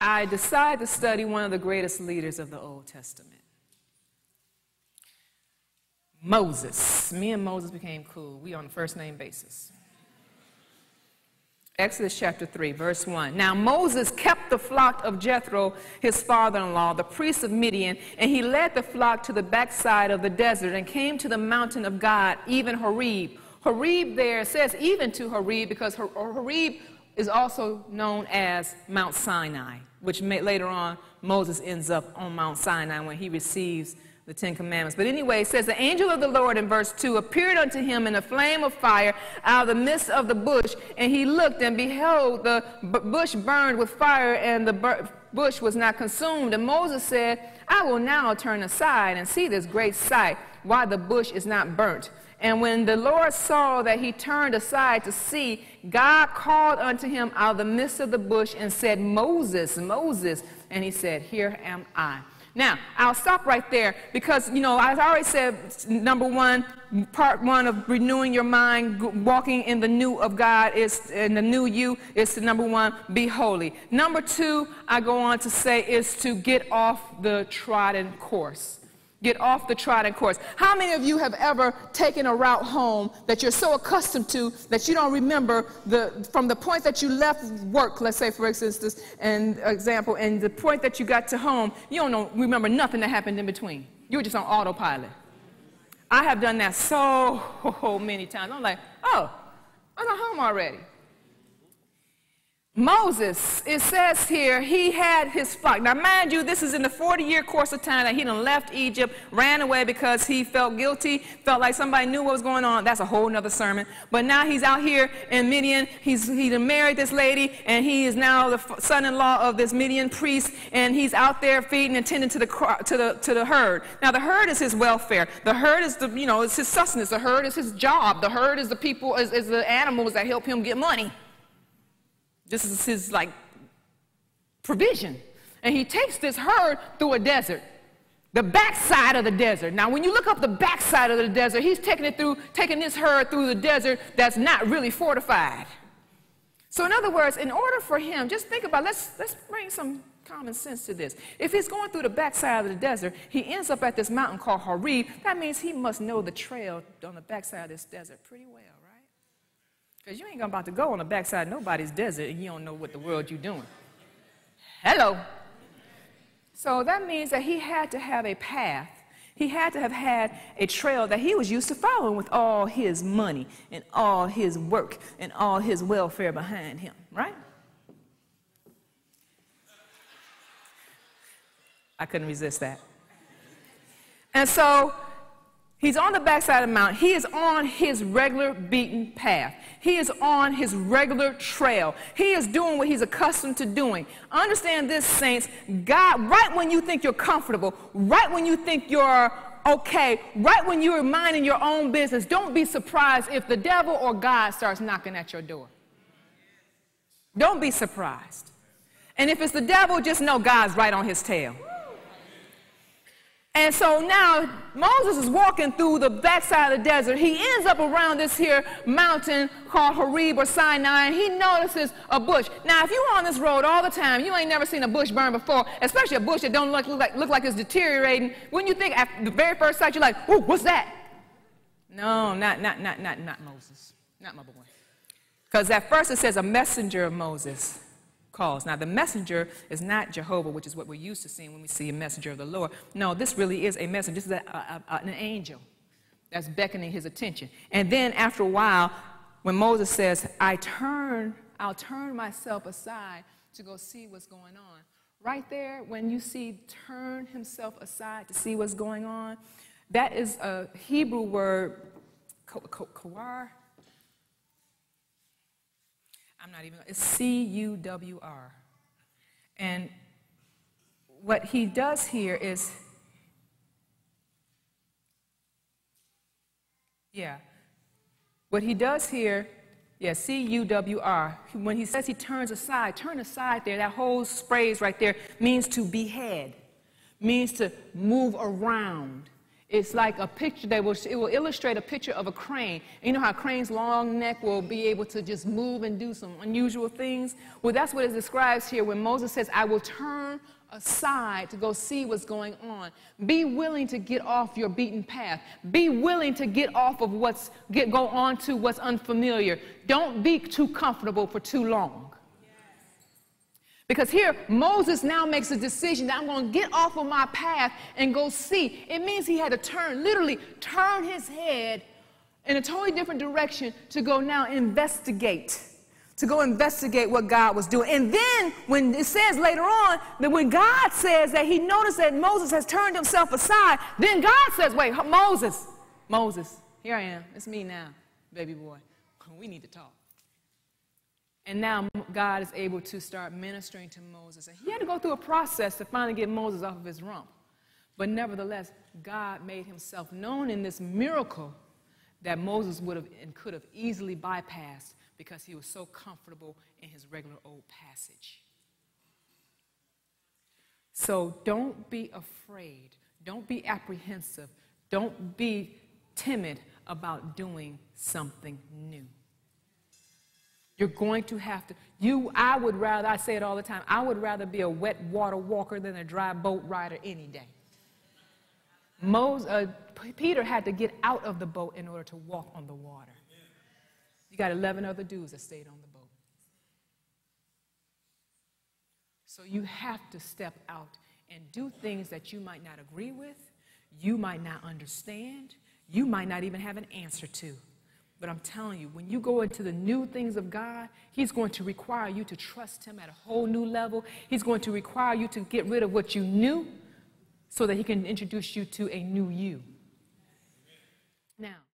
I decided to study one of the greatest leaders of the Old Testament, Moses. Me and Moses became cool. We on a first-name basis. Exodus chapter 3, verse 1. Now Moses kept the flock of Jethro, his father-in-law, the priest of Midian, and he led the flock to the backside of the desert and came to the mountain of God, even Horeb. Horeb there, it says even to Horeb because Horeb is also known as Mount Sinai, which later on Moses ends up on Mount Sinai when he receives the Ten Commandments. But anyway, it says, the angel of the Lord in verse 2 appeared unto him in a flame of fire out of the midst of the bush, and he looked, and behold, the bush burned with fire, and the bush was not consumed. And Moses said, I will now turn aside and see this great sight, why the bush is not burnt. And when the Lord saw that he turned aside to see, God called unto him out of the midst of the bush and said, Moses, Moses. And he said, Here am I. Now, I'll stop right there because, you know, I already said, number one, part one of renewing your mind, walking in the new of God is, in the new you, is to, number one, be holy. Number two, I go on to say, is to get off the trodden course. Get off the trodden course. How many of you have ever taken a route home that you're so accustomed to that you don't remember from the point that you left work, let's say for instance, and the point that you got to home, you don't remember nothing that happened in between. You were just on autopilot. I have done that so many times. I'm like, oh, I'm not home already. Moses, it says here, he had his flock. Now, mind you, this is in the 40-year course of time that he done left Egypt, ran away because he felt guilty, felt like somebody knew what was going on. That's a whole nother sermon. But now he's out here in Midian. He done married this lady, and he is now the son-in-law of this Midian priest, and he's out there feeding and tending to the herd. Now, the herd is his welfare. The herd is it's his sustenance. The herd is his job. The herd is the people, is the animals that help him get money. This is his, provision. And he takes this herd through a desert, the backside of the desert. Now, when you look up the backside of the desert, he's taking this herd through the desert that's not really fortified. So, in other words, in order for him, just think about, let's bring some common sense to this. If he's going through the backside of the desert, he ends up at this mountain called Horeb. That means he must know the trail on the backside of this desert pretty well. Because you ain't about to go on the backside of nobody's desert and you don't know what the world you're doing. Hello. So that means that he had to have a path. He had to have had a trail that he was used to following with all his money and all his work and all his welfare behind him, right? I couldn't resist that. And so he's on the backside of the mountain. He is on his regular beaten path. He is on his regular trail. He is doing what he's accustomed to doing. Understand this, saints. God, right when you think you're comfortable, right when you think you're okay, right when you're minding your own business, don't be surprised if the devil or God starts knocking at your door. Don't be surprised. And if it's the devil, just know God's right on his tail. And so now Moses is walking through the backside of the desert. He ends up around this here mountain called Horeb or Sinai, and he notices a bush. Now, if you're on this road all the time, you ain't never seen a bush burn before, especially a bush that don't look like it's deteriorating. Wouldn't you think at the very first sight you're like, "Ooh, what's that?" No, not Moses, not my boy. Because at first it says a messenger of Moses calls. Now, the messenger is not Jehovah, which is what we're used to seeing when we see a messenger of the Lord. No, this really is a messenger. This is an angel that's beckoning his attention. And then after a while, when Moses says, I'll turn myself aside to go see what's going on. Right there, when you see turn himself aside to see what's going on, that is a Hebrew word, kawar. It's C-U-W-R. And what he does here is, C-U-W-R. When he says he turns aside, turn aside there, that whole phrase right there means to behead, means to move around. It's like a picture it will illustrate a picture of a crane. You know how a crane's long neck will be able to just move and do some unusual things? Well, that's what it describes here when Moses says, I will turn aside to go see what's going on. Be willing to get off your beaten path. Be willing to get off of go on to what's unfamiliar. Don't be too comfortable for too long. Because here, Moses now makes a decision that I'm going to get off of my path and go see. It means he had to literally turn his head in a totally different direction to go now investigate. To go investigate what God was doing. And then, when it says later on, that when God says that he noticed that Moses has turned himself aside, then God says, wait, Moses, here I am. It's me now, baby boy. We need to talk. And now God is able to start ministering to Moses. And he had to go through a process to finally get Moses off of his rump. But nevertheless, God made himself known in this miracle that Moses would have and could have easily bypassed because he was so comfortable in his regular old passage. So don't be afraid. Don't be apprehensive. Don't be timid about doing something new. You're going to have to, I say it all the time, I would rather be a wet water walker than a dry boat rider any day. Peter had to get out of the boat in order to walk on the water. You got 11 other dudes that stayed on the boat. So you have to step out and do things that you might not agree with, you might not understand, you might not even have an answer to. But I'm telling you, when you go into the new things of God, he's going to require you to trust him at a whole new level. He's going to require you to get rid of what you knew so that he can introduce you to a new you. Now,